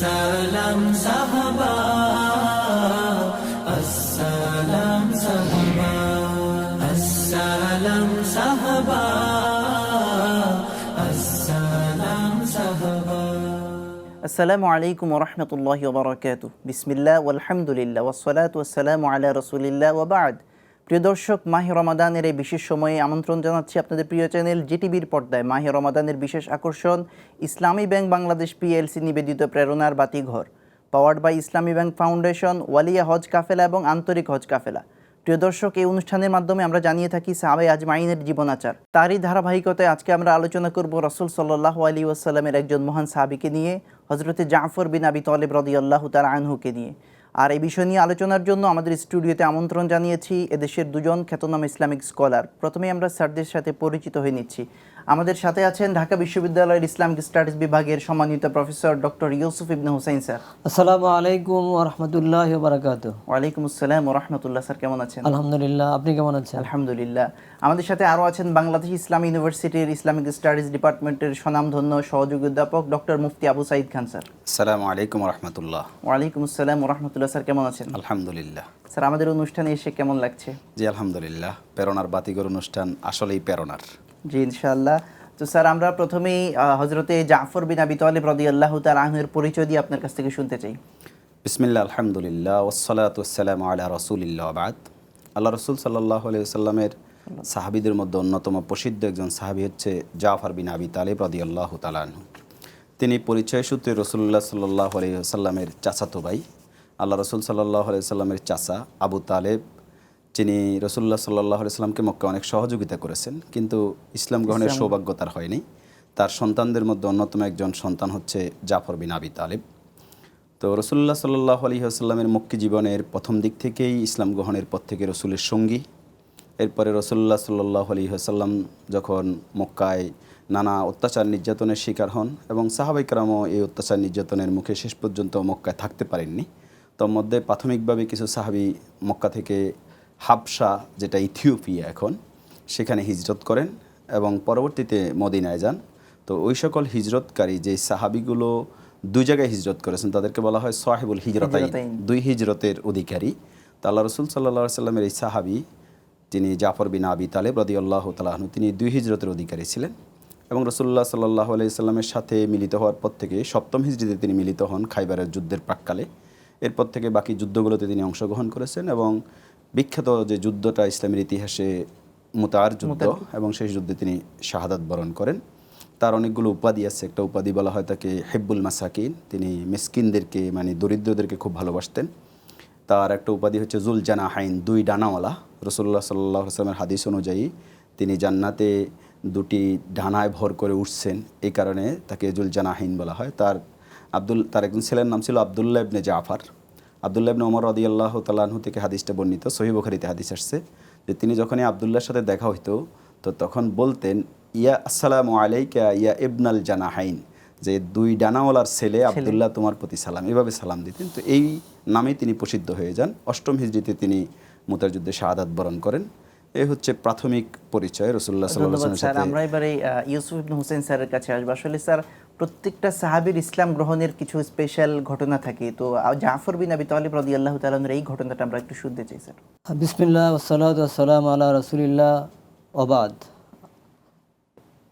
আসসালাম সাহাবা, আসসালাম সাহাবা, আসসালাম সাহাবা, আসসালাম সাহাবা। আসসালামু আলাইকুম ওয়া রাহমাতুল্লাহি ওয়া বারাকাতুহু। বিসমিল্লাহ ওয়ালহামদুলিল্লাহ ওয়াসসালাতু ওয়াসসালামু আলা রাসূলিল্লাহ ওয়া বা'দ। প্রিয় দর্শক, মাহে রমাদানের এই বিশেষ সময়ে আমন্ত্রণ জানাচ্ছি আপনাদের প্রিয় চ্যানেল জিটিভির পর্দায় মাহে রমাদানের বিশেষ আকর্ষণ ইসলামী ব্যাংক বাংলাদেশ পিএলসি নিবেদিত প্রেরণার বাতিঘর, powered by Islami bank foundation, ওয়ালিয়া হজ কাফেলা এবং আন্তরিক হজ কাফেলা। প্রিয় দর্শক, এই অনুষ্ঠানের মাধ্যমে আমরা জানিয়ে থাকি সাহাবায়ে আজমাইনের জীবনাচার। তারই ধারাবাহিকতায় আজকে আমরা আলোচনা করব রাসূল সাল্লাল্লাহু আলাইহি ওয়াসাল্লামের একজন মহান সাহাবীকে নিয়ে, হযরতে জাফর বিন আবি তালিব রাদিয়াল্লাহু তাআলা আনহুকে নিয়ে। আর এই বিষয় নিয়ে আলোচনার জন্য আমাদের স্টুডিওতে আমন্ত্রণ জানিয়েছি এদেশের দুজন খ্যাতনামা ইসলামিক স্কলার। প্রথমেই আমরা স্যারদের সাথে পরিচিত হয়ে নিচ্ছি। আমাদের সাথে আছেন ঢাকা বিশ্ববিদ্যালয়ের ইসলামিক স্টাডিজ বিভাগের সম্মানিত প্রফেসর ডক্টর ইউসুফ ইবনে হুসাইন স্যার। আসসালামু আলাইকুম ওয়া রাহমাতুল্লাহি ওয়া বারাকাতুহু। ওয়ালাইকুম আসসালাম ওয়া রাহমাতুল্লাহ। স্যার কেমন আছেন? আলহামদুলিল্লাহ, আপনি কেমন আছেন? আলহামদুলিল্লাহ। আমাদের সাথে আরও আছেন বাংলাদেশ ইসলামী ইউনিভার্সিটির ইসলামিক স্টাডিজ ডিপার্টমেন্টের স্বনামধন্য সহযোগী অধ্যাপক ডক্টর মুফতি আবু সাঈদ খান স্যার। আসসালামু আলাইকুম রাহমাতুল্লাহ। ওয়ালাইকুম আসসালাম ওয়া রাহমাতুল্লাহ। স্যার কেমন আছেন? আলহামদুলিল্লাহ। স্যার, আমাদের অনুষ্ঠানে এসে কেমন লাগছে? জি আলহামদুলিল্লাহ, প্রেরণার বাতিঘর অনুষ্ঠান আসলেই প্রেরণার। জি ইনশাআল্লাহ। তো স্যার, আমরা প্রথমেই হযরতে জাফর বিন আবি তালিব রাদিয়াল্লাহু তাআলা আনহুর পরিচয় দিয়ে আপনার কাছ থেকে শুনতে চাই। বিসমিল্লাহ, আলহামদুলিল্লাহ, ওয়াসসালাতু ওয়াসসালামু আলা রাসূলিল্লাহ ওয়া বা'দ। আল্লাহ রাসূল সাল্লাল্লাহু আলাইহি ওয়াসাল্লামের সাহাবীদের মধ্যে অন্যতম প্রসিদ্ধ একজন সাহাবী হচ্ছে জাফর বিন আবি তালিব রাদিয়াল্লাহু তাআলা আনহু। তিনি পরিচয় সূত্রে রাসূলুল্লাহ সাল্লাল্লাহু আলাইহি ওয়াসাল্লামের চাচাতো ভাই। আল্লাহ রাসূল সাল্লাল্লাহু আলাইহি ওয়াসাল্লামের চাচা আবু তালেব, যিনি রাসূলুল্লাহ সাল্লাল্লাহু আলাইহি ওয়াসাল্লামকে মক্কায় অনেক সহযোগিতা করেছেন, কিন্তু ইসলাম গ্রহণের সৌভাগ্য তার হয়নি। তার সন্তানদের মধ্যে অন্যতম একজন সন্তান হচ্ছে জাফর বিন আবি তালিব। তো রাসূলুল্লাহ সাল্লাল্লাহু আলাইহি ওয়াসাল্লামের মক্কি জীবনের প্রথম দিক থেকেই ইসলাম গ্রহণের পর থেকে রসুলের সঙ্গী। এরপরে রাসূলুল্লাহ সাল্লাল্লাহু আলাইহি ওয়াসাল্লাম যখন মক্কায় নানা অত্যাচার নির্যাতনের শিকার হন এবং সাহাবায়ে কেরামও এই অত্যাচার নির্যাতনের মুখে শেষ পর্যন্ত মক্কায় থাকতে পারেননি, তোর মধ্যে প্রাথমিকভাবে কিছু সাহাবী মক্কা থেকে হাবশা, যেটা ইথিওপিয়া এখন, সেখানে হিজরত করেন এবং পরবর্তীতে মদিনায় যান। তো ওই সকল হিজরতকারী যে সাহাবীগুলো দুই জায়গায় হিজরত করেছেন তাদেরকে বলা হয় সাহিবুল হিজরতাইন, দুই হিজরতের অধিকারী। তো আল্লাহ রাসূল সাল্লাল্লাহু আলাইহি ওয়াসাল্লামের এই সাহাবী, তিনি জাফর বিন আবি তালিব রাদিয়াল্লাহু তাআলা আনহু, তিনি দুই হিজরতের অধিকারী ছিলেন এবং রাসূলুল্লাহ সাল্লাল্লাহু আলাইহি ওয়াসাল্লামের সাথে মিলিত হওয়ার পর থেকে সপ্তম হিজরিতে তিনি মিলিত হন খাইবারের যুদ্ধের প্রাক্কালে। এরপর থেকে বাকি যুদ্ধগুলোতে তিনি অংশগ্রহণ করেছেন এবং বিখ্যাত যে যুদ্ধটা ইসলামের ইতিহাসে মুতার যুদ্ধ, এবং সেই যুদ্ধে তিনি শাহাদাত বরণ করেন। তার অনেকগুলো উপাধি আছে। একটা উপাধি বলা হয় তাকে হিব্বুল মাসাকিন, তিনি মিসকিনদেরকে মানে দরিদ্রদেরকে খুব ভালোবাসতেন। তার একটা উপাধি হচ্ছে জুল জানাহাইন, দুই ডানাওয়ালা। রাসূলুল্লাহ সাল্লাল্লাহু আলাইহি ওয়াসাল্লামের হাদিস অনুযায়ী তিনি জান্নাতে দুটি ডানায় ভর করে উঠছেন, এই কারণে তাকে জুল জানাহাইন বলা হয়। তার একজন ছেলের নাম ছিল আব্দুল্লাহ ইবনে জাফর। আব্দুল্লাহ ইবনে ওমর রাদিয়াল্লাহু তাআলা আনহু থেকে হাদিসটা বর্ণিত, সহিহ বুখারীতে হাদিস আসছে যে তিনি যখনই আব্দুল্লাহর সাথে দেখা হইতো তো তখন বলতেন, ইয়া আসসালামু আলাইকা ইয়া ইবনাল জানাহাইন, যে দুই ডানাওয়ালার ছেলে আব্দুল্লাহ, তোমার প্রতি সালাম, এভাবে সালাম দিতেন। তো এই নামেই তিনি প্রসিদ্ধ হয়ে যান। অষ্টম হিজরিতে তিনি মুতার যুদ্ধে শাহাদাত বরণ করেন। এই হচ্ছে প্রাথমিক পরিচয় রাসূলুল্লাহ সাল্লাল্লাহু আলাইহি ওয়াসাল্লামের সাথে। আমরা এবারে ইউসুফ ইবনে হুসাইন স্যারের কাছে আসবো। আসলে স্যার, প্রত্যেকটা সাহাবীর ইসলাম গ্রহণের কিছু স্পেশাল ঘটনা থাকে, তো জাফর বিন আবি তালিব রাদিয়াল্লাহু তাআলা আনহুর এই ঘটনাটা আমরা একটু শুনতে চাই স্যার। বিসমিল্লাহ ওয়াসসালাতু ওয়াসসালামু আলা রাসূলিল্লাহ ওয়া বা'দ।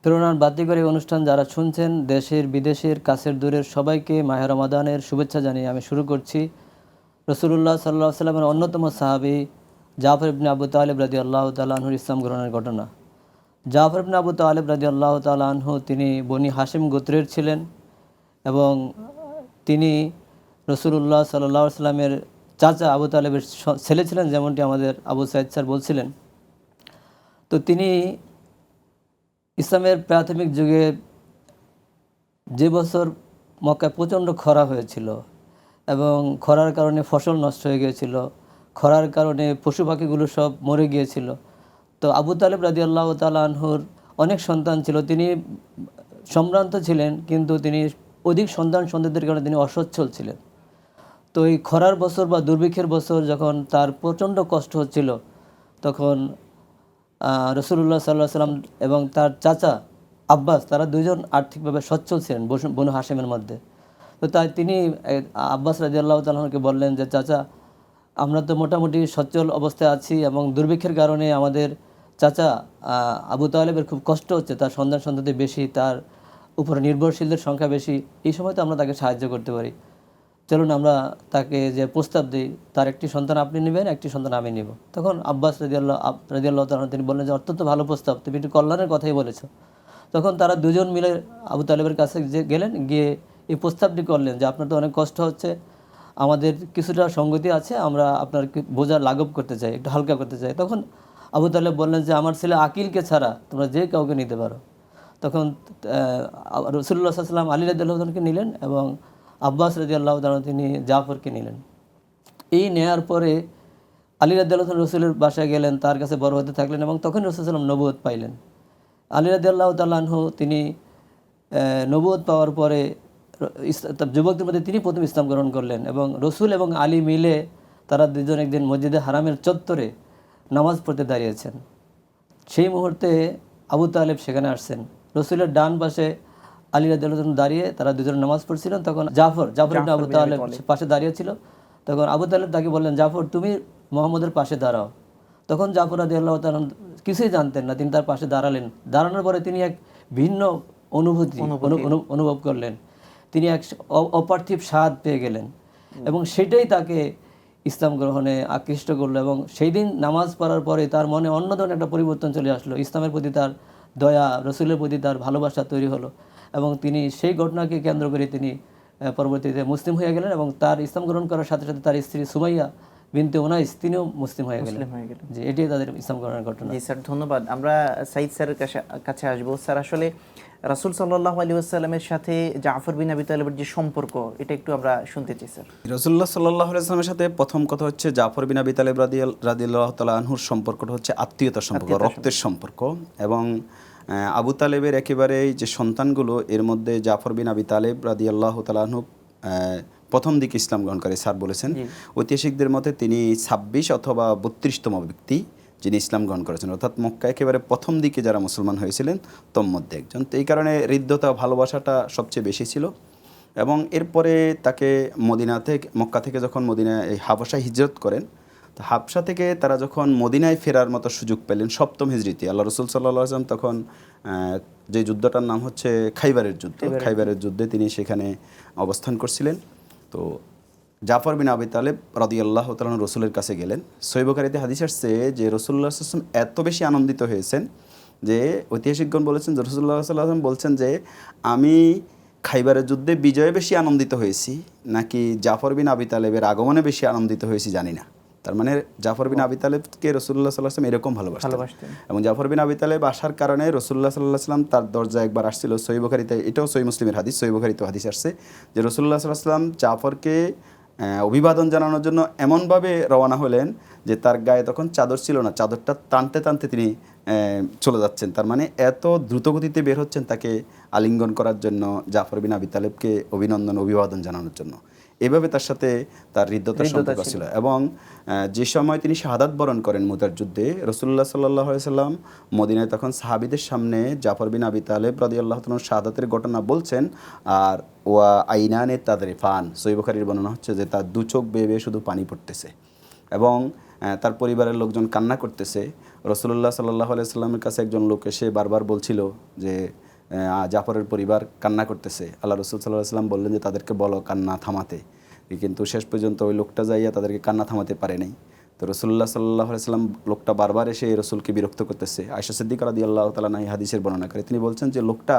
প্রেরণার বাতিঘর অনুষ্ঠান যারা শুনছেন, দেশের বিদেশের কাছের দূরের সবাইকে মাহে রমাদানের শুভেচ্ছা জানিয়ে আমি শুরু করছি। রাসূলুল্লাহ সাল্লাল্লাহু আলাইহি ওয়াসাল্লামের অন্যতম সাহাবী জাফর ইবনে আবু তালিব রাদিয়াল্লাহু তাআলা আনহুর ইসলাম গ্রহণের ঘটনা। জাফর ইবনে আবু তালিব রাদিয়াল্লাহু তাআলা আনহু তিনি বনি হাশিম গোত্রের ছিলেন এবং তিনি রাসূলুল্লাহ সাল্লাল্লাহু আলাইহি ওয়াসাল্লামের চাচা আবু তালেবের ছেলে ছিলেন, যেমনটি আমাদের আবু সাঈদ স্যার বলছিলেন। তো তিনি ইসলামের প্রাথমিক যুগে যে বছর মক্কায় প্রচণ্ড খরা হয়েছিল এবং খরার কারণে ফসল নষ্ট হয়ে গিয়েছিল, খরার কারণে পশু পাখিগুলো সব মরে গিয়েছিল। তো আবু তালেব রাদিয়াল্লাহু তাআলা আনহুর অনেক সন্তান ছিল, তিনি সম্ভ্রান্ত ছিলেন, কিন্তু তিনি অধিক সন্তানদের কারণে তিনি অসচ্ছল ছিলেন। তো এই খরার বছর বা দুর্ভিক্ষের বছর যখন তার প্রচণ্ড কষ্ট হচ্ছিল, তখন রাসূলুল্লাহ সাল্লাল্লাহু আলাইহি ওয়াসাল্লাম এবং তার চাচা আব্বাস, তারা দুইজন আর্থিকভাবে সচ্ছল ছিলেন বনু হাশিমের মধ্যে। তো তাই তিনি আব্বাস রাদিয়াল্লাহু তাআলাকে বললেন যে চাচা, আমরা তো মোটামুটি সচ্ছল অবস্থায় আছি এবং দুর্ভিক্ষের কারণে আমাদের চাচা আবু তালেবের খুব কষ্ট হচ্ছে, তার সন্তান-সন্ততি বেশি, তার উপরে নির্ভরশীলদের সংখ্যা বেশি, এই সময় তো আমরা তাকে সাহায্য করতে পারি, চলুন আমরা তাকে যে প্রস্তাব দিই, তার একটি সন্তান আপনি নেবেন, একটি সন্তান আমি নেব। তখন আব্বাস রাদিয়াল্লাহু তাআলা তিনি বললেন যে অত্যন্ত ভালো প্রস্তাব, তুমি একটু কল্যাণের কথাই বলেছো। তখন তারা দুজন মিলে আবু তালেবের কাছে গেলেন, গিয়ে এই প্রস্তাবটি করলেন যে আপনার তো অনেক কষ্ট হচ্ছে, আমাদের কিছুটা সঙ্গতি আছে, আমরা আপনার বোঝা লাঘব করতে চাই, একটু হালকা করতে চাই। তখন আবু তালেব বললেন যে আমার ছেলে আকিলকে ছাড়া তোমরা যে কাউকে নিতে পারো। তখন রাসূলুল্লাহ সাল্লাল্লাহু আলাইহি ওয়াসাল্লাম আলী রাদিয়াল্লাহু তাআলাকে নিলেন এবং আব্বাস রাদিয়াল্লাহু তাআলা তিনি জাফরকে নিলেন। এই নেয়ার পরে আলী রাদিয়াল্লাহু তাআলা রসুলের বাসায় গেলেন, তার কাছে বড় হতে থাকলেন এবং তখন রাসূল সাল্লাল্লাহু আলাইহি ওয়াসাল্লাম নবুয়ত পাইলেন। আলী রাদিয়াল্লাহু তাআলা আনহু তিনি নবুয়ত পাওয়ার পরে যুবকদের মধ্যে তিনি প্রথম ইসলাম গ্রহণ করলেন এবং রসুল এবং আলী মিলে তারা দুজন একদিন মসজিদে হারামের চত্বরে নামাজ পড়তে দাঁড়িয়েছেন। সেই মুহূর্তে আবু তালেব সেখানে আসছেন, রসুলের ডান পাশে আলী রাদিয়াল্লাহু তাআলা দাঁড়িয়ে তারা দুজন নামাজ পড়ছিলেন। তখন জাফর ইবনে আবু তালেব পাশে দাঁড়িয়েছিল। তখন আবু তালেব তাকে বললেন, জাফর তুমি মুহাম্মদের পাশে দাঁড়াও। তখন জাফর রাদিয়াল্লাহু তাআলা কিছুই জানতেন না, তিনি তার পাশে দাঁড়ালেন। দাঁড়ানোর পরে তিনি এক ভিন্ন অনুভব করলেন, তিনি এক অপার্থিব স্বাদ পেয়ে গেলেন এবং সেটাই তাকে ইসলাম গ্রহণে আকৃষ্ট করলো। এবং সেই দিন নামাজ পড়ার পরে তার মনে অন্য ধরনের একটা পরিবর্তন চলে আসলো, ইসলামের প্রতি তার দয়া, রসুলের প্রতি তার ভালোবাসা তৈরি হলো এবং তিনি সেই ঘটনাকে কেন্দ্র করে তিনি পরবর্তীতে মুসলিম হয়ে গেলেন এবং তার ইসলাম গ্রহণ করার সাথে সাথে তার স্ত্রী সুমাইয়া বিনতে উনাইস তিনিও মুসলিম হয়ে গেলেন। যে এটাই তাদের ইসলাম গ্রহণের ঘটনা। জি স্যার, ধন্যবাদ। আমরা সাইদ স্যারের কাছে আসবো। স্যার, আসলে রাসূল সাল্লাল্লাহু আলাইহি ওয়াসাল্লামের সাথে জাফর বিন আবি তালেবের যে সম্পর্ক, এটা একটু আমরা শুনতে চাই স্যার। রাসূলুল্লাহ সাল্লাল্লাহু আলাইহি ওয়াসাল্লামের সাথে প্রথম কথা হচ্ছে জাফর বিন আবি তালেব রাদিয়াল্লাহু তাআলা আনহুর সম্পর্কটা হচ্ছে আত্মীয়তার সম্পর্ক, রক্তের সম্পর্ক। এবং আবু তালেবের একেবারেই যে সন্তানগুলো, এর মধ্যে জাফর বিন আবি তালেব রাদিয়াল্লাহু তাআলা আনহু প্রথম দিকে ইসলাম গ্রহণ করে। স্যার বলেছেন ঐতিহাসিকদের মতে তিনি 26 অথবা 32তম ব্যক্তি যিনি ইসলাম গ্রহণ করেছেন, অর্থাৎ মক্কা একেবারে প্রথম দিকে যারা মুসলমান হয়েছিলেন তোর মধ্যে একজন। তো এই কারণে হৃদ্যতা, ভালোবাসাটা সবচেয়ে বেশি ছিল। এবং এরপরে তাকে মক্কা থেকে যখন মদিনায় এই হাবশায় হিজরত করেন, তো হাবশা থেকে তারা যখন মদিনায় ফেরার মতো সুযোগ পেলেন 7ম হিজরিতে, আল্লাহ রসুল সাল্লাল্লাহু আলাইহি ওয়াসাল্লাম তখন যে যুদ্ধটার নাম হচ্ছে খাইবারের যুদ্ধ, খাইবারের যুদ্ধে তিনি সেখানে অবস্থান করছিলেন। তো জাফর বিন আবি তালেব রাদিয়াল্লাহু তাআলা রসুলের কাছে গেলেন। সহিহ বুখারীতে হাদিস আসছে যে রাসূলুল্লাহ সাল্লাল্লাহু আলাইহি ওয়াসাল্লাম এত বেশি আনন্দিত হয়েছেন যে ঐতিহাসিকগণ বলেছেন যে রাসূলুল্লাহ সাল্লাল্লাহু আলাইহি ওয়াসাল্লাম বলছেন যে আমি খাইবারের যুদ্ধে বিজয়ে বেশি আনন্দিত হয়েছি নাকি জাফর বিন আবি তালেবের আগমনে বেশি আনন্দিত হয়েছি জানি না। তার মানে জাফর বিন আবি তালেবকে রাসূলুল্লাহ সাল্লাল্লাহু আলাইহি ওয়াসাল্লাম এরকম ভালোবাসতেন। এবং জাফর বিন আবি তালেব আসার কারণে রাসূলুল্লাহ সাল্লাল্লাহু আলাইহি ওয়াসাল্লাম তার দরজায় একবার আসছিল। সহিহ বুখারীতে, এটাও সহিহ মুসলিমের হাদিস, সহিহ বুখারীতেও হাদিস আসছে যে রাসূলুল্লাহ সাল্লাল্লাহু আলাইহি ওয়াসাল্লাম জাফরকে অভিবাদন জানানোর জন্য এমনভাবে রওনা হলেন যে তার গায়ে তখন চাদর ছিল না, চাদরটা টানতে টানতে তিনি চলে যাচ্ছেন। তার মানে এত দ্রুতগতিতে বের হচ্ছেন তাকে আলিঙ্গন করার জন্য, জাফর বিন আবি তালেবকে অভিবাদন জানানোর জন্য। এভাবে তার সাথে তার হৃদ্যতার সম্পর্ক ছিল। এবং যে সময় তিনি শাহাদাত বরণ করেন মুতার যুদ্ধে, রাসূলুল্লাহ সাল্লাল্লাহু আলাইহি ওয়াসাল্লাম মদিনায় তখন সাহাবীদের সামনে জাফর বিন আবি তালেব রাদিয়াল্লাহু তাআলা শাহাদাতের ঘটনা বলছেন। আর ওয়া আইনানে তাদরিফান, সহিহ বুখারীর বর্ণনা হচ্ছে যে তার দু চোখ বেয়ে বেয়ে শুধু পানি পড়তেছে এবং তার পরিবারের লোকজন কান্না করতেছে। রাসূলুল্লাহ সাল্লাল্লাহু আলাইহি ওয়াসাল্লামের কাছে একজন লোক এসে বারবার বলছিল যে জাফরের পরিবার কান্না করতেছে। আল্লাহ রাসূল সাল্লাল্লাহু আলাইহি ওয়াসাল্লাম বললেন যে তাদেরকে বলো কান্না থামাতে, কিন্তু শেষ পর্যন্ত ওই লোকটা যাইয়া তাদেরকে কান্না থামাতে পারে নাই। তো রাসূলুল্লাহ সাল্লাল্লাহু আলাইহি ওয়াসাল্লাম লোকটা বারবার এসে রাসূলকে বিরক্ত করতেছে। আয়েশা সিদ্দিকা রাদিয়াল্লাহু তাআলা এই হাদিসের বর্ণনা করে, তিনি বলছেন যে লোকটা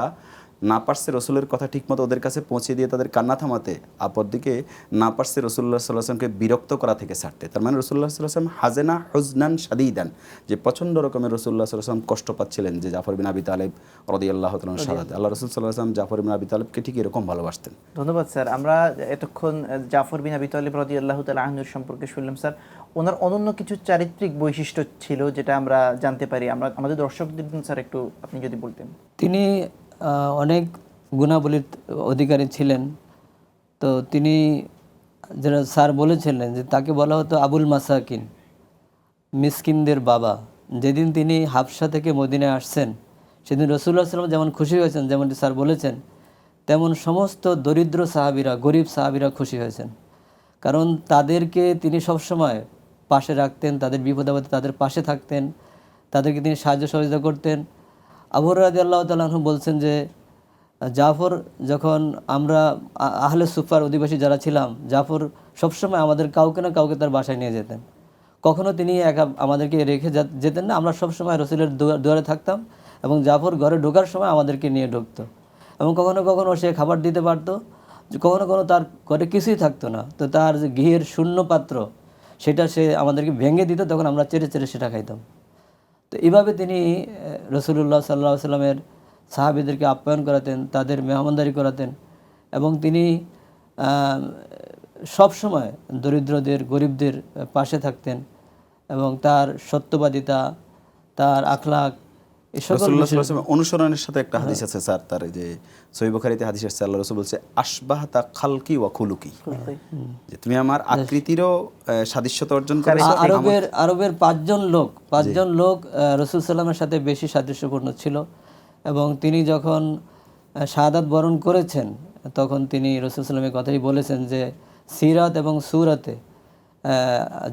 না পারছে রসুলের কথা ঠিকমতো ওদের কাছে পৌঁছে দিয়ে তাদের কান্না থামাতে, অপরদিকে না পারছে রাসূলুল্লাহ সাল্লাল্লাহু আলাইহি ওয়াসাল্লামকে বিরক্ত করা থেকে ছাড়তে। তার মানে রাসূলুল্লাহ সাল্লাল্লাহু আলাইহি ওয়াসাল্লাম হাজেনা হুজনান শাদীদান, যে প্রচণ্ড রকমের রাসূলুল্লাহ সাল্লাল্লাহু আলাইহি ওয়াসাল্লাম কষ্ট পাচ্ছিলেন যে জাফর বিন আবি তালেব রাদিয়াল্লাহু তাআলা শাহাদাত। আল্লাহ রাসূল সাল্লাল্লাহু আলাইহি ওয়াসাল্লাম জাফর বিন আবি তালেবকে ঠিক এরকম ভালোবাসতেন। ধন্যবাদ স্যার। আমরা এতক্ষণ জাফর বিন আবি তালেব রাদিয়াল্লাহু তাআলা আনহুর সম্পর্কে শুনলাম। স্যার, ওনার অনন্য কিছু চারিত্রিক বৈশিষ্ট্য ছিল যেটা আমরা জানতে পারি, আমাদের দর্শকদের স্যার একটু আপনি যদি বলতেন। তিনি অনেক গুণাবলীর অধিকারী ছিলেন। তো তিনি যেটা স্যার বলেছিলেন যে তাকে বলা হতো আবুল মাসাকিন, মিসকিনদের বাবা। যেদিন তিনি হাবশা থেকে মদিনায় আসছেন সেদিন রাসূলুল্লাহ সাল্লাল্লাহু আলাইহি ওয়াসাল্লাম যেমন খুশি হয়েছেন, যেমনটি স্যার বলেছেন, তেমন সমস্ত দরিদ্র সাহাবীরা, গরিব সাহাবীরা খুশি হয়েছেন। কারণ তাদেরকে তিনি সবসময় পাশে রাখতেন, তাদের বিপদে আপদে তাদের পাশে থাকতেন, তাদেরকে তিনি সাহায্য সহযোগিতা করতেন। আবু হুরায়রা রাদিয়াল্লাহু তাআলা আনহু বলছেন যে জাফর যখন আমরা আহলে সুফার অধিবাসী যারা ছিলাম, জাফর সবসময় আমাদের কাউকে না কাউকে তার বাসায় নিয়ে যেতেন। কখনো তিনি একা আমাদেরকে রেখে যেতেন না, আমরা সবসময় রসুলের দুয়ারে থাকতাম এবং জাফর ঘরে ঢোকার সময় আমাদেরকে নিয়ে ঢুকতো। এবং কখনো কখনো সে খাবার দিতে পারতো, কখনো কখনো তার ঘরে কিছুই থাকতো না, তো তার যে ঘিয়ের শূন্য পাত্র সেটা সে আমাদেরকে ভেঙে দিত, তখন আমরা চেড়ে চেড়ে সেটা খাইতাম। তো এইভাবে তিনি রসুলুল্লাহ সাল্লাল্লাহু আলাইহি ওয়াসাল্লামের সাহাবীদেরকে আপ্যায়ন করাতেন, তাদের মেহমানদারি করাতেন এবং তিনি সব সময় দরিদ্রদের, গরিবদের পাশে থাকতেন এবং তার সত্যবাদিতা, তার আখলাক, এই সকল রাসূলুল্লাহ সাল্লাল্লাহু আলাইহি ওয়াসাল্লাম অনুসরণের সাথে একটা হাদিস আছে স্যার, তার এই যে সহিহ বুখারীতে হাদিস আছে, আল্লাহ রাসূল বলছে আশবাহতা খালকি ওয়া খুলুকি, যে তুমি আমার আকৃতিরও সাদৃশ্যতা অর্জন করেছো। আরবের পাঁচজন লোক রাসূল সাল্লামের সাথে বেশি সাদৃশ্যপূর্ণ ছিল এবং তিনি যখন শাহাদাত বরণ করেছেন তখন তিনি রাসূল সাল্লামের কথাই বলেছেন যে সিরাত এবং সুরাতে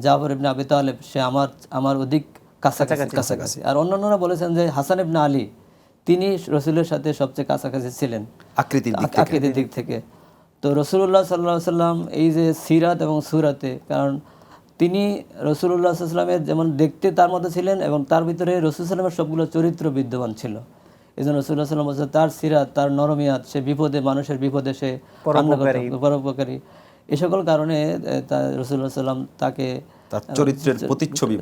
জাফর ইবনে আবি তালেব সে আমার অধিক কাছাকাছি। আর অন্যান্যরা বলেছেন যে হাসান ইবনে আলী তিনি রসুলের সাথে সবচেয়ে কাছাকাছি ছিলেন আকৃতির দিক থেকে। তো রসুলুল্লাহ সাল্লাল্লাহু আলাইহি ওয়াসাল্লাম এই যে সিরাত এবং সুরাতে, কারণ তিনি রসুলুল্লাহ সাল্লাল্লাহু আলাইহি ওয়াসাল্লামের যেমন দেখতে তার মতো ছিলেন এবং তার ভিতরে রসুল সাল্লামের সবগুলো চরিত্র বিদ্যমান ছিল। এই জন্য রসুল্লাহ সাল্লাম বলছেন তার সিরাত, তার নরমিয়াত, সে বিপদে, মানুষের বিপদে সে পরোপকারী, এ সকল কারণে রসুল্লাহ সাল্লাম তাকে তার চরিত্রের প্রতিচ্ছবি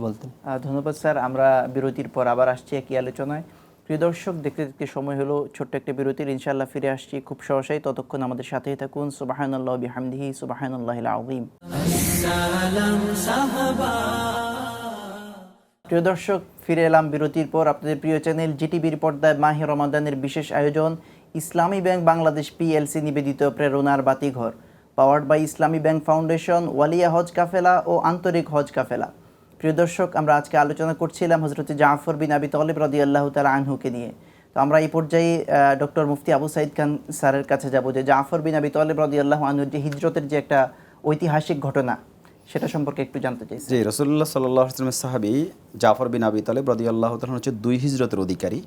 বলতেন। ধন্যবাদ স্যার। আমরা বিরতির পর আবার আসছি একই আলোচনায়। প্রিয় দর্শক, দেখতে দেখতে সময় হলো ছোট্ট একটা বিরতির, ইনশাআল্লাহ ফিরে আসছি খুব সহসাই। ততক্ষণ আমাদের সাথেই থাকুন। সুবহানাল্লাহি ওয়া বিহামদিহি, সুবহানাল্লাহিল আযীম। প্রিয় দর্শক, ফিরে এলাম বিরতির পর। আপনাদের প্রিয় চ্যানেল জিটিভির পর্দায় মাহে রমাদানের বিশেষ আয়োজন ইসলামী ব্যাংক বাংলাদেশ পিএলসি নিবেদিত প্রেরণার বাতিঘর, powered by Islami bank foundation, ওয়ালিয়া হজ কাফেলা ও আন্তরিক হজ কাফেলা। প্রিয় দর্শক, আমরা আজকে আলোচনা করছিলাম হযরত জাফর বিন আবি তালিব রাদিয়াল্লাহু তাআলা আনহুকে নিয়ে। তো আমরা এই পর্যায়ে ডক্টর মুফতি আবু সাঈদ খান স্যারের কাছে যাব যে জাফর বিন আবি তালিব রাদিয়াল্লাহু আনহুর যে হিজরতের যে একটা ঐতিহাসিক ঘটনা, সেটা সম্পর্কে একটু জানতে চাইছি। জি, রাসূলুল্লাহ সাল্লাল্লাহু আলাইহি ওয়াসাল্লামের সাহাবী জাফর বিন আবি তালিব রাদিয়াল্লাহু তাআলা হচ্ছে 2 হিজরতের অধিকারী।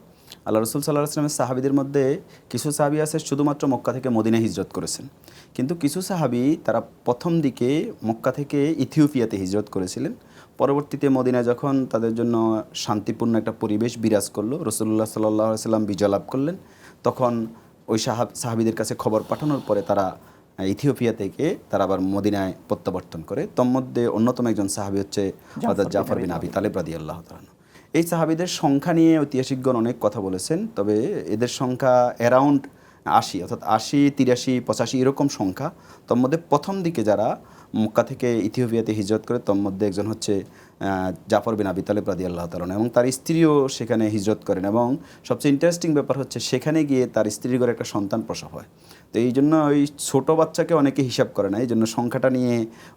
আল্লাহ রাসূল সাল্লাল্লাহু আলাইহি ওয়াসাল্লামের সাহাবীদের মধ্যে কিছু সাহাবী আছে শুধুমাত্র মক্কা থেকে মদিনায় হিজরত করেছেন, কিন্তু কিছু সাহাবী তারা প্রথম দিকে মক্কা থেকে ইথিওপিয়াতে হিজরত করেছিলেন। পরবর্তীতে মদিনায় যখন তাদের জন্য শান্তিপূর্ণ একটা পরিবেশ বিরাজ করলো, রাসূলুল্লাহ সাল্লাল্লাহু আলাইহি ওয়াসাল্লাম বিজয় লাভ করলেন, তখন ওই সাহাবীদের কাছে খবর পাঠানোর পরে তারা ইথিওপিয়া থেকে তারা আবার মদিনায় প্রত্যাবর্তন করে। তন্মধ্যে অন্যতম একজন সাহাবী হচ্ছে হযরত জাফর বিন আবি তালিব রাদিয়াল্লাহু তাআলা। এই সাহাবীদের সংখ্যা নিয়ে ঐতিহাসিকগণ অনেক কথা বলেছেন, তবে এদের সংখ্যা অ্যারাউন্ড 80, অর্থাৎ 80, 83, 85 এরকম সংখ্যা। তন্মধ্যে প্রথম দিকে যারা মক্কা থেকে ইথিওপিয়াতে হিজরত করে তন্মধ্যে একজন হচ্ছে জাফর বিন আবি তালিব রাদিয়াল্লাহু তাআলা, এবং তার স্ত্রীও সেখানে হিজরত করেন। এবং সবচেয়ে ইন্টারেস্টিং ব্যাপার হচ্ছে সেখানে গিয়ে তার স্ত্রীর ঘরে একটা সন্তান প্রসব হয়। তো এই জন্য ওই ছোটো বাচ্চাকে অনেকে হিসাব করে না, এই জন্য সংখ্যাটা নিয়ে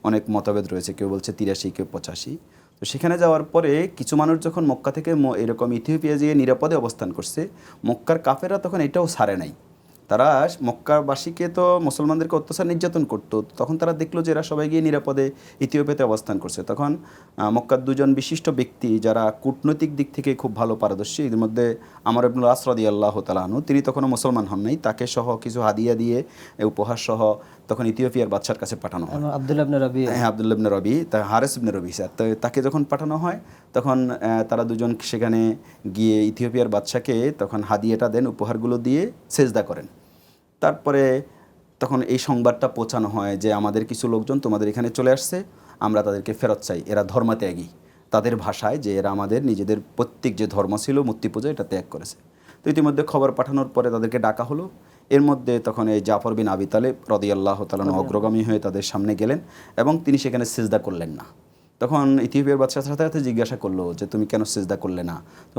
অনেক মতভেদ রয়েছে, কেউ বলছে 83, কেউ 85। তো সেখানে যাওয়ার পরে কিছু মানুষ যখন মক্কা থেকে এরকম ইথিওপিয়া যেয়ে নিরাপদে অবস্থান করছে, মক্কার কাফেররা তখন এটাও ছাড়ে নাই। তারা মক্কাবাসীকে তো মুসলমানদেরকে অত্যাচার নির্যাতন করতো, তখন তারা দেখলো যে এরা সবাই গিয়ে নিরাপদে ইথিওপিয়াতে অবস্থান করছে। তখন মক্কার 2জন বিশিষ্ট ব্যক্তি যারা কূটনৈতিক দিক থেকে খুব ভালো পারদর্শী, এর মধ্যে আমর ইবনুল আস রাদিয়াল্লাহু তাআলা আনহু, তিনি তখনও মুসলমান হন নাই, তাকে সহ কিছু হাদিয়া দিয়ে উপহার সহ তখন ইথিওপিয়ার বাদশার কাছে পাঠানো হয়। আব্দুল্লাহ ইবনে রবি, হারিস ইবনে রবি স্যার, তো তাকে যখন পাঠানো হয় তখন তারা 2জন সেখানে গিয়ে ইথিওপিয়ার বাদশাকে তখন হাদিয়াটা দেন, উপহারগুলো দিয়ে সেজদা করেন। তারপরে তখন এই সংবাদটা পৌঁছানো হয় যে আমাদের কিছু লোকজন তোমাদের এখানে চলে আসছে, আমরা তাদেরকে ফেরত চাই, এরা ধর্মত্যাগী, তাদের ভাষায় যে এরা আমাদের নিজেদের প্রত্যেক যে ধর্ম ছিল মূর্তি পূজা, এটা ত্যাগ করেছে। তো ইতিমধ্যে খবর পাঠানোর পরে তাদেরকে ডাকা হলো। এর মধ্যে তখন এই জাফর বিন আবি তালিব রাদিয়াল্লাহু তাআলা অগ্রগামী হয়ে তাদের সামনে গেলেন এবং তিনি সেখানে সিজদা করলেন না। তখন ইথিওপিয়ার বাদশার সাথে সাথে জিজ্ঞাসা করলো যে তুমি কেন সিজদা করলে না? তো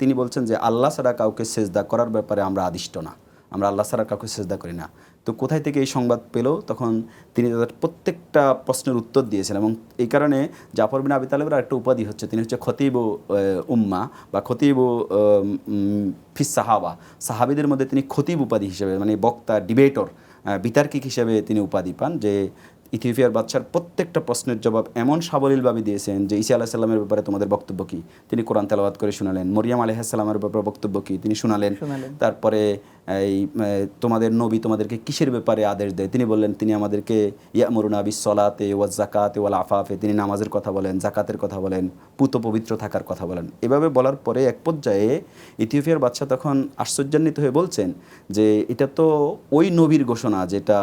তিনি বলছেন যে আল্লাহ ছাড়া কাউকে সিজদা করার ব্যাপারে আমরা আদিষ্ট না, আমরা আল্লাহ ছাড়া কাউকে সিজদা করি না। তো কোথায় থেকে এই সংবাদ পেল, তখন তিনি তাদের প্রত্যেকটা প্রশ্নের উত্তর দিয়েছেন। এবং এই কারণে জাফর বিন আবি তালেবের একটা উপাধি হচ্ছে, তিনি হচ্ছে খতিবু উম্মা বা খতিবু ফিস সাহাবা, সাহাবিদের মধ্যে তিনি খতিব উপাধি হিসেবে, মানে বক্তা, ডিবেটর, বিতার্কিক হিসেবে তিনি উপাধি পান। যে ইথিওপিয়ার বাদশার প্রত্যেকটা প্রশ্নের জবাব এমন সাবলীলভাবে দিয়েছেন যে ঈসা আলাইহিস সালামের ব্যাপারে তোমাদের বক্তব্য কী, তিনি কোরআন তেলাওয়াত করে শোনালেন। মরিয়ম আলাইহিস সালামের ব্যাপারে বক্তব্য কী, তিনি শোনালেন। তারপরে এই তোমাদের নবী তোমাদেরকে কিসের ব্যাপারে আদেশ দেয়, তিনি বললেন তিনি আমাদেরকে ইয়ামুরুনা বিস সলাতে ওয়াজ জাকাতে ওয়াল আফাফে, তিনি নামাজের কথা বলেন, জাকাতের কথা বলেন, পুত পবিত্র থাকার কথা বলেন। এভাবে বলার পরে এক পর্যায়ে ইথিওপিয়ার বাদশা তখন আশ্চর্যান্বিত হয়ে বলছেন যে এটা তো ওই নবীর ঘোষণা যেটা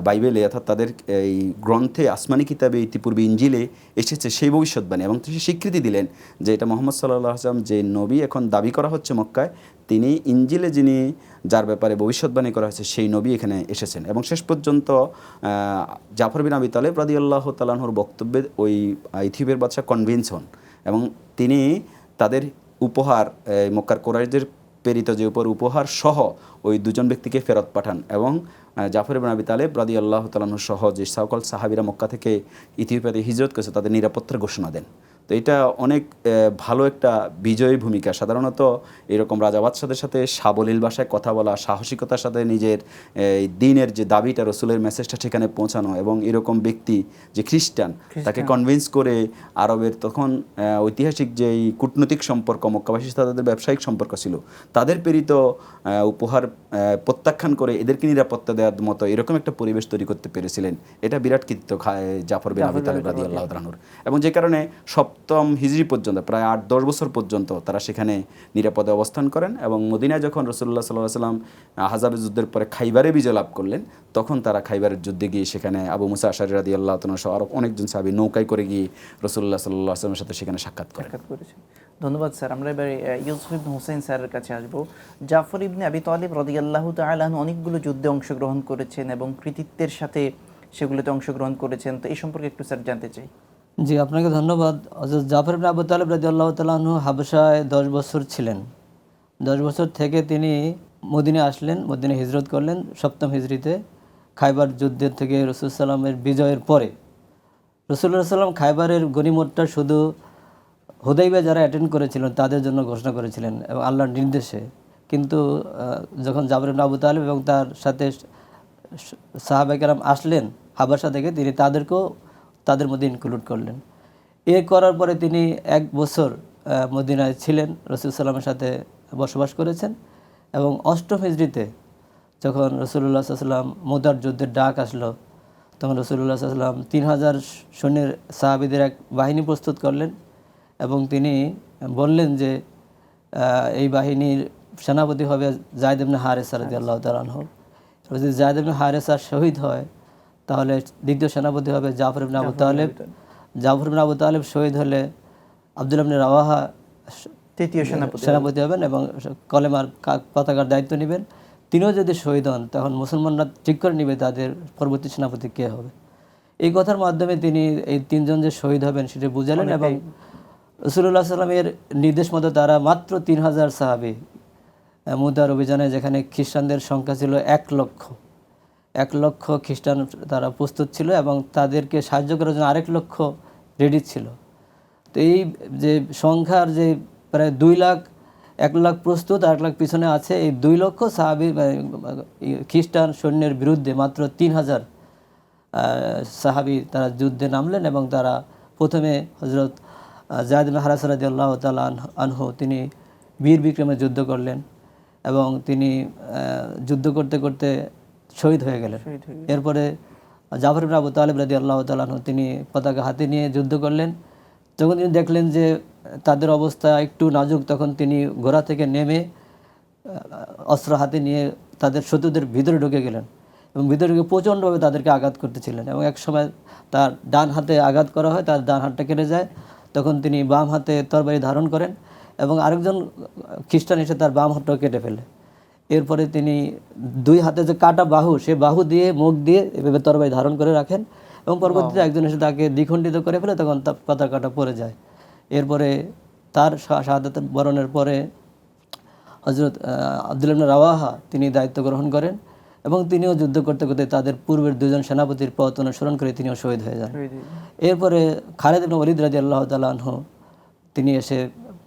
বাইবেলে অর্থাৎ তাদের এই গ্রন্থে, আসমানি কিতাবে ইতিপূর্বে ইঞ্জিলে এসেছে, সেই ভবিষ্যৎবাণী। এবং তিনি স্বীকৃতি দিলেন যে এটা মুহাম্মদ সাল্লাল্লাহু আলাইহি ওয়াসাল্লাম যে নবী এখন দাবি করা হচ্ছে মক্কায়, তিনি ইঞ্জিলে যিনি যার ব্যাপারে ভবিষ্যৎবাণী করা হয়েছে সেই নবী এখানে এসেছেন। এবং শেষ পর্যন্ত জাফর বিন আবি তালেব রাদিয়াল্লাহু তাআলা আনহুর বক্তব্যে ওই ইথিওপিয়ার বাদশা কনভিন্স হন এবং তিনি তাদের উপহার, মক্কার কোরাইশদের প্রেরিত যে উপহার সহ ওই দুজন ব্যক্তিকে ফেরত পাঠান। এবং জাফর ইবনে আবি তালেব রাদিয়াল্লাহু তাআলা আনহু সহ যে সকল সাহাবীরা মক্কা থেকে ইথিওপিয়াতে হিজরত করেছে তাদের নিরাপত্তার ঘোষণা দেন। তো এটা অনেক ভালো একটা বিজয়ী ভূমিকা। সাধারণত এরকম রাজা বাদশাদের সাথে সাবলীল ভাষায় কথা বলা, সাহসিকতার সাথে নিজের দিনের যে দাবিটা, রসুলের মেসেজটা সেখানে পৌঁছানো, এবং এরকম ব্যক্তি যে খ্রিস্টান তাকে কনভিন্স করে আরবের তখন ঐতিহাসিক যেই কূটনৈতিক সম্পর্ক, মক্কাবাসীর সাথে তাদের ব্যবসায়িক সম্পর্ক ছিল, তাদের প্রেরিত উপহার প্রত্যাখ্যান করে এদেরকে নিরাপত্তা দেওয়ার মতো এরকম একটা পরিবেশ তৈরি করতে পেরেছিলেন। এটা বিরাট কৃতিত্ব জাফর বিন আবি তালেব রাদিয়াল্লাহু তাআলা আনহুর। এবং যে কারণে সপ্তম হিজরি পর্যন্ত প্রায় 8-10 বছর পর্যন্ত তারা সেখানে নিরাপদে অবস্থান করেন। এবং মদিনায় যখন রাসূলুল্লাহ সাল্লাল্লাহু আলাইহি ওয়াসাল্লাম আহজাবের যুদ্ধের পরে খাইবারে বিজয় লাভ করলেন, তখন তারা খাইবারের যুদ্ধে গিয়ে সেখানে আবু মুসা আশআরী রাদিয়াল্লাহু তাআলা সহ আরও অনেকজন সাহাবী নৌকায় করে গিয়ে রাসূলুল্লাহ সাল্লাল্লাহু আলাইহি ওয়াসাল্লামের সাথে সেখানে সাক্ষাৎ করেছেন। ধন্যবাদ স্যার। আমরা এবারে ইউসুফ ইবনে হুসাইন স্যারের কাছে আসবো। জাফর ইবনে আবি তালিব রাদিয়াল্লাহু তাআলা আনহু অনেকগুলো যুদ্ধে অংশগ্রহণ করেছেন এবং কৃতিত্বের সাথে সেগুলোতে অংশগ্রহণ করেছেন, তো এই সম্পর্কে একটু স্যার জানতে চাই। জি, আপনাকে ধন্যবাদ। হযরত জাফর ইবনে আবু তালিব রাদিয়াল্লাহু তাআলা আনহু হাবশায় 10 বছর ছিলেন। 10 বছর থেকে তিনি মদিনায় আসলেন, মদিনায় হিজরত করলেন 7ম হিজরিতে, খাইবার যুদ্ধের থেকে রাসূল সাল্লামের বিজয়ের পরে। রাসূলুল্লাহ সাল্লাম খাইবারের গনিমতটা শুধু হুদাইবিয়া যারা অ্যাটেন্ড করেছিলেন তাদের জন্য ঘোষণা করেছিলেন এবং আল্লাহর নির্দেশে। কিন্তু যখন জাফর ইবনে আবু তালিব এবং তার সাথে সাহাবায়ে কেরাম আসলেন হাবাসা থেকে, তিনি তাদেরকেও তাদের মধ্যে ইনক্লুড করলেন। এ করার পরে তিনি 1 বছর মদিনায় ছিলেন, রাসূল সাল্লামের সাথে বসবাস করেছেন। এবং 8ম হিজরিতে যখন রাসূলুল্লাহ সাল্লাল্লাহু আলাইহি ওয়াসাল্লাম মুদার যুদ্ধের ডাক আসলো, তখন রাসূলুল্লাহ সাল্লাল্লাহু আলাইহি ওয়াসাল্লাম 3000 সৈন্যের সাহাবীদের এক বাহিনী প্রস্তুত করলেন এবং তিনি বললেন যে এই বাহিনীর সেনাপতি হবে যায়েদ ইবনে হারেসা রাদিয়াল্লাহু তাআলা আনহু। যদি যায়েদ ইবনে হারেসা শহীদ হয় তাহলে দ্বিতীয় সেনাপতি হবে জাফর ইবনে আবু তালেব। জাফর ইবনে আবু তালেব শহীদ হলে আব্দুল্লাহ ইবনে রাওয়াহা তৃতীয় সেনাপতি হবেন এবং কলেমার পতাকার দায়িত্ব নেবেন। তিনিও যদি শহীদ হন তখন মুসলমানরা ঠিক করে নেবে তাদের পরবর্তী সেনাপতি কে হবে। এই কথার মাধ্যমে তিনি এই 3 জন যে শহীদ হবেন সেটা বুঝালেন। এবং রাসূলুল্লাহ সাল্লামের নির্দেশ মতো তারা মাত্র 3000 সাহাবী মুদার অভিযানে, যেখানে খ্রিস্টানদের সংখ্যা ছিল 1 লক্ষ, 1 লক্ষ খ্রিস্টান তারা প্রস্তুত ছিল এবং তাদেরকে সাহায্য করার জন্য 1 লক্ষ রেডি ছিল। তো এই যে সংখ্যার যে প্রায় 2 লাখ, 1 লাখ প্রস্তুত, 1 লাখ পিছনে আছে, এই 2 লক্ষ সাহাবী খ্রিস্টান সৈন্যের বিরুদ্ধে মাত্র 3000 সাহাবী তারা যুদ্ধে নামলেন। এবং তারা প্রথমে হযরত যায়েদ ইবনে হারেসা রাদিয়াল্লাহু তাআলা আনহু তিনি বীর বিক্রমে যুদ্ধ করলেন এবং তিনি যুদ্ধ করতে করতে শহীদ হয়ে গেলেন। এরপরে জাফর ইবনে আবু তালিব রাদিয়াল্লাহু তাআলা আনহু তিনি পতাকা হাতে নিয়ে যুদ্ধ করলেন। যখন তিনি দেখলেন যে তাদের অবস্থা একটু নাজুক, তখন তিনি ঘোড়া থেকে নেমে অস্ত্র হাতে নিয়ে তাদের শত্রুদের ভিতরে ঢুকে গেলেন এবং ভিতরে ঢুকে প্রচণ্ডভাবে তাদেরকে আঘাত করতেছিলেন। এবং এক সময় তার ডান হাতে আঘাত করা হয়, তার ডান হাতটা কেটে যায়। তখন তিনি বাম হাতে তরবারি ধারণ করেন এবং আরেকজন খ্রিস্টান এসে তার বাম হাতটাও কেটে ফেলে। এরপরে তিনি 2 হাতে যে কাটা বাহু, সে বাহু দিয়ে মুখ দিয়ে এভাবে তরবারি ধারণ করে রাখেন এবং পরবর্তীতে একজন এসে তাকে দ্বিখণ্ডিত করে ফেলে, তখন তার পতাকাটা পড়ে যায়। এরপরে তার শাহাদাত বরণের পরে হযরত আব্দুল্লাহ ইবনে রাওয়াহা তিনি দায়িত্ব গ্রহণ করেন এবং তিনিও যুদ্ধ করতে করতে তাদের পূর্বের দুজন সেনাপতির পথ অনুসরণ করে তিনিও শহীদ হয়ে যান। এরপরে খালিদ ইবনে ওয়ালিদ রাদিয়াল্লাহু তাআলা আনহু তিনি এসে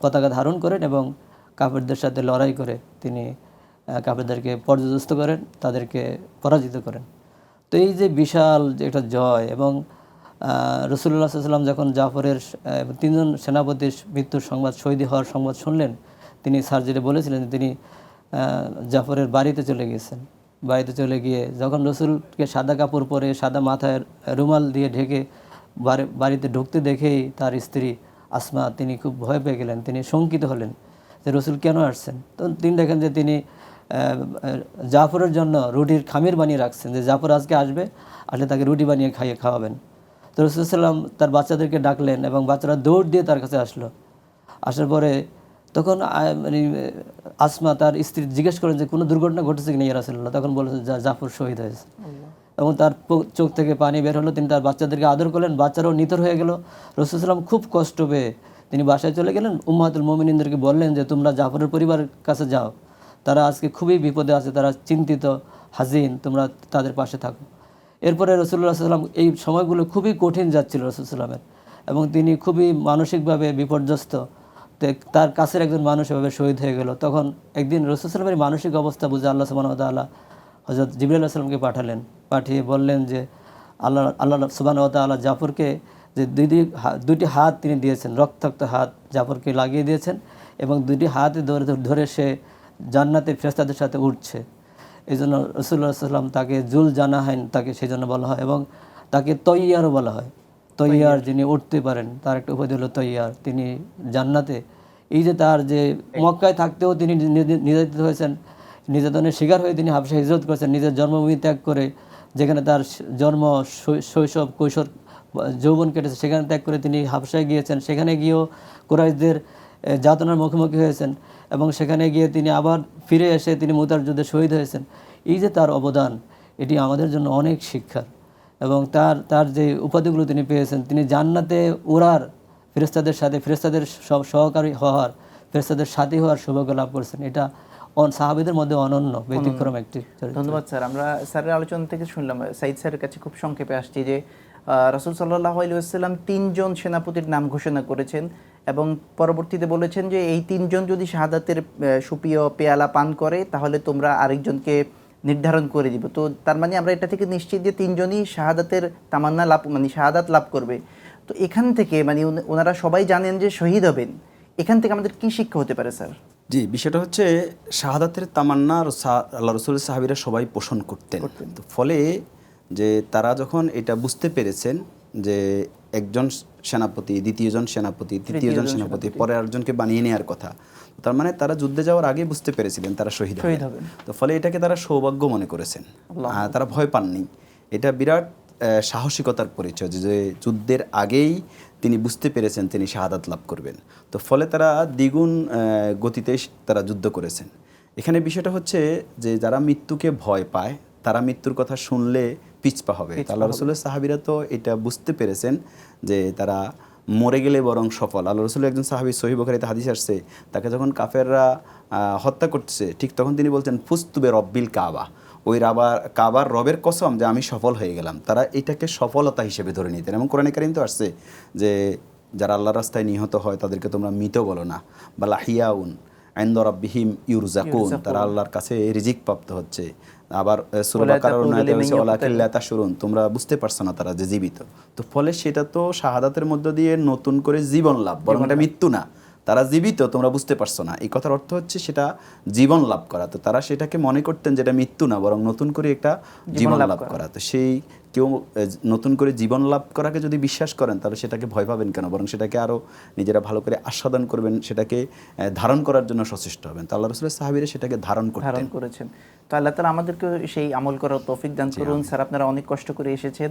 পতাকা ধারণ করেন এবং কাফেরদের সাথে লড়াই করে তিনি কাফেরদেরকে পর্যদস্ত করেন, তাদেরকে পরাজিত করেন। তো এই যে বিশাল যে একটা জয়, এবং রাসূলুল্লাহ সাল্লাল্লাহু আলাইহি ওয়াসাল্লাম যখন জাফরের তিনজন সেনাপতির মৃত্যুর সংবাদ, শহীদ হওয়ার সংবাদ শুনলেন, তিনি সার্জিরে বলেছিলেন যে তিনি জাফরের বাড়িতে চলে গিয়েছেন। বাড়িতে চলে গিয়ে যখন রসুলকে সাদা কাপড় পরে সাদা মাথায় রুমাল দিয়ে ঢেকে বাড়িতে ঢুকতে দেখেই তার স্ত্রী আসমা তিনি খুব ভয় পেয়ে গেলেন, তিনি শঙ্কিত হলেন যে রসুল কেন আসছেন। তো তিনি দেখেন যে তিনি জাফরের জন্য রুটির খামির বানিয়ে রাখছেন, যে জাফর আজকে আসবে, আসলে তাকে রুটি বানিয়ে খাওয়াবেন। তো রসুল সাল্লাম তার বাচ্চাদেরকে ডাকলেন এবং বাচ্চারা দৌড় দিয়ে তার কাছে আসলো। আসার পরে তখন মানে আসমা তার স্ত্রী জিজ্ঞেস করেন যে কোনো দুর্ঘটনা ঘটেছে কি না ইয়া রাসূলুল্লাহ। তখন বলেছে জাফর শহীদ হয়েছে, এবং তার চোখ থেকে পানি বের হলো। তিনি তার বাচ্চাদেরকে আদর করলেন, বাচ্চারাও নিথর হয়ে গেল। রাসূল সাল্লাম খুব কষ্ট পেয়ে তিনি বাসায় চলে গেলেন। উম্মাহাতুল মুমিনিনদেরকে বললেন যে তোমরা জাফরের পরিবারের কাছে যাও, তারা আজকে খুবই বিপদে আছে, তারা চিন্তিত, হাজিন, তোমরা তাদের পাশে থাকো। এরপরে রাসূলুল্লাহ সাল্লাম এই সময়গুলো খুবই কঠিন যাচ্ছিল রাসূল সাল্লামের, এবং তিনি খুবই মানসিকভাবে বিপর্যস্ত। তার কাছের একজন মানুষ এভাবে শহীদ হয়ে গেল। তখন একদিন রাসূল সাল্লামের মানসিক অবস্থা বুঝে আল্লাহ সুবহানাহু ওয়া তাআলা হযরত জিবরাইল আলাইহিস সালামকে পাঠালেন। পাঠিয়ে বললেন যে আল্লাহ সুবহানাহু ওয়া তাআলা জাফরকে যে দুইটি হাত তিনি দিয়েছেন, রক্তাক্ত হাত জাফরকে লাগিয়ে দিয়েছেন, এবং দুইটি হাতে ধরে সে জান্নাতে ফেরেশতাদের সাথে উঠছে। এই জন্য রাসূলুল্লাহ সাল্লাল্লাহু আলাইহি ওয়াসাল্লাম তাকে জুল জানাহাইন তাকে সেই জন্য বলা হয়, এবং তাকে তৈয়ারও বলা হয়। তৈয়ার, যিনি উঠতে পারেন, তার একটা উপাধি হলো তৈয়ার। তিনি জান্নাতে, এই যে তার যে মক্কায় থাকতেও তিনি নির্যাতিত হয়েছেন, নির্যাতনের শিকার হয়ে তিনি হাবশা হিজরত করেছেন, নিজের জন্মভূমি ত্যাগ করে, যেখানে তার জন্ম, শৈশব, কৈশোর, যৌবন কেটেছে, সেখানে ত্যাগ করে তিনি হাবশায় গিয়েছেন। সেখানে গিয়েও কুরাইশদের যাতনার মুখোমুখি হয়েছেন, এবং সেখানে গিয়ে তিনি আবার ফিরে এসে তিনি মুতার যুদ্ধে শহীদ হয়েছেন। এই যে তার অবদান, এটি আমাদের জন্য অনেক শিক্ষার। এবং তার যে উপাধিগুলো তিনি পেয়েছেন, তিনি জান্নাতে ওড়ার, ফেরেশতাদের সাথে, ফেরেশতাদের সহকারী হওয়ার, ফেরেশতাদের সাথী হওয়ার সৌভাগ্য লাভ করেছেন। এটা সাহাবীদের মধ্যে অনন্য ব্যতিক্রম একটি চরিত্র। ধন্যবাদ স্যার। আমরা স্যারের আলোচনা থেকে শুনলাম, সাইদ স্যারের কাছে খুব সংক্ষেপে আসছি যে রাসূল সাল্লাল্লাহু আলাইহি ওয়াসাল্লাম 3 জন সেনাপতির নাম ঘোষণা করেছেন, এবং পরবর্তীতে বলেছেন যে এই 3 জন যদি শাহাদাতের সুপিয় পেয়ালা পান করে তাহলে তোমরা আরেকজনকে নির্ধারণ করে দিব। তো তার মানে আমরা এটা থেকে নিশ্চিত যে 3 জনই শাহাদাতের তামান্না লাভ, মানে শাহাদাত লাভ করবে। তো এখান থেকে মানে ওনারা সবাই জানেন যে শহীদ হবেন, এখান থেকে আমাদের কি শিক্ষা হতে পারে স্যার? জি, বিষয়টা হচ্ছে শাহাদাতের তামান্না আল্লাহ রসুলের সাহাবীরা সবাই পোষণ করতেন। তো ফলে যে তারা যখন এটা বুঝতে পেরেছেন যে একজন সেনাপতি, দ্বিতীয়জন সেনাপতি, তৃতীয়জন সেনাপতি, পরে আরেকজনকে বানিয়ে নেওয়ার কথা, তার মানে তারা যুদ্ধে যাওয়ার আগে বুঝতে পেরেছিলেন তারা শহীদ হবেন। তো ফলে এটাকে তারা সৌভাগ্য মনে করেছেন, তারা ভয় পাননি। এটা বিরাট সাহসিকতার পরিচয় যে যুদ্ধের আগেই তিনি বুঝতে পেরেছেন তিনি শাহাদাত লাভ করবেন। তো ফলে তারা দ্বিগুণ গতিতে তারা যুদ্ধ করেছেন। এখানে বিষয়টা হচ্ছে যে যারা মৃত্যুকে ভয় পায় তারা মৃত্যুর কথা শুনলে পিছপা হবে। আল্লাহ রসুলের সাহাবীরা তো এটা বুঝতে পেরেছেন যে তারা মরে গেলে বরং সফল। আল্লাহ রসুলের একজন সাহাবী, সহিহ বুখারীতে হাদিস আসছে, তাকে যখন কাফেররা হত্যা করছে ঠিক তখন তিনি বলছেন ফুস্তুবে রব্বিল কাবা, ওই কাবার রবের কসম যে আমি সফল হয়ে গেলাম। তারা এটাকে সফলতা হিসেবে ধরে নিতেন। এবং কোরআনে কারীম তো আসছে যে যারা আল্লাহর রাস্তায় নিহত হয় তাদেরকে তোমরা মৃত বলো না, বা লাহিয়াউন ইনদা রাব্বিহিম ইউরজাকুন, তারা আল্লাহর কাছে রিজিক প্রাপ্ত হচ্ছে। আবার সূরা বাকারার আয়াতে হচ্ছে ওয়ালাকিন লা তাশউরুন, তোমরা বুঝতে পারছো না তারা যে জীবিত। তো ফলে সেটা তো শাহাদাতের মধ্য দিয়ে নতুন করে জীবন লাভ, বরং এটা মৃত্যু না, তারা জীবিত, তোমরা বুঝতে পারছো না। এই কথার অর্থ হচ্ছে সেটা জীবন লাভ করা। তো তারা সেটাকে মনে করতেন যেটা মৃত্যু না, বরং নতুন করে একটা জীবন লাভ করা। তো সেই কেউ নতুন করে জীবন লাভ করাকে যদি বিশ্বাস করেন তাহলে সেটাকে ভয় পাবেন কেন, বরং সেটাকে আরও নিজেরা ভালো করে আস্বাদন করবেন, সেটাকে ধারণ করার জন্য সচেষ্ট হবেন। তো আল্লাহ রাসূলের সাহাবীরা সেটাকে ধারণ করেছেন। তো আল্লাহ তাআলা আমাদেরকে সেই আমল করার তৌফিক দান করুন। স্যার, আপনারা অনেক কষ্ট করে এসেছেন,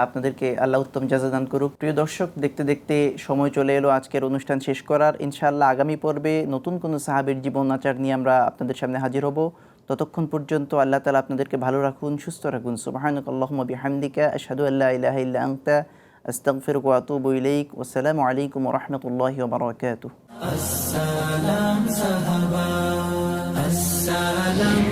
আপনাদেরকে আল্লাহ উত্তম জাযা দান করুক। প্রিয় দর্শক, দেখতে দেখতে সময় চলে এলো আজকের অনুষ্ঠান শেষ করার। ইনশাআল্লাহ আগামী পর্বে নতুন কোনো সাহাবীর জীবন আচার নিয়ে আমরা আপনাদের সামনে হাজির হব। ততক্ষণ পর্যন্ত আল্লাহ তাআলা আপনাদেরকে ভালো রাখুন, সুস্থ রাখুন। সুবহানাকাল্লাহুম্মা বিহামদিকা আশহাদু আল্লা ইলাহা ইল্লা আনতা আস্তাগফিরুকা ওয়া আতুবু ইলাইক। ওয়াসসালামু আলাইকুম ওয়া রাহমাতুল্লাহি ওয়া বারাকাতুহু। আসসালাম সাহাবা, আসসালাম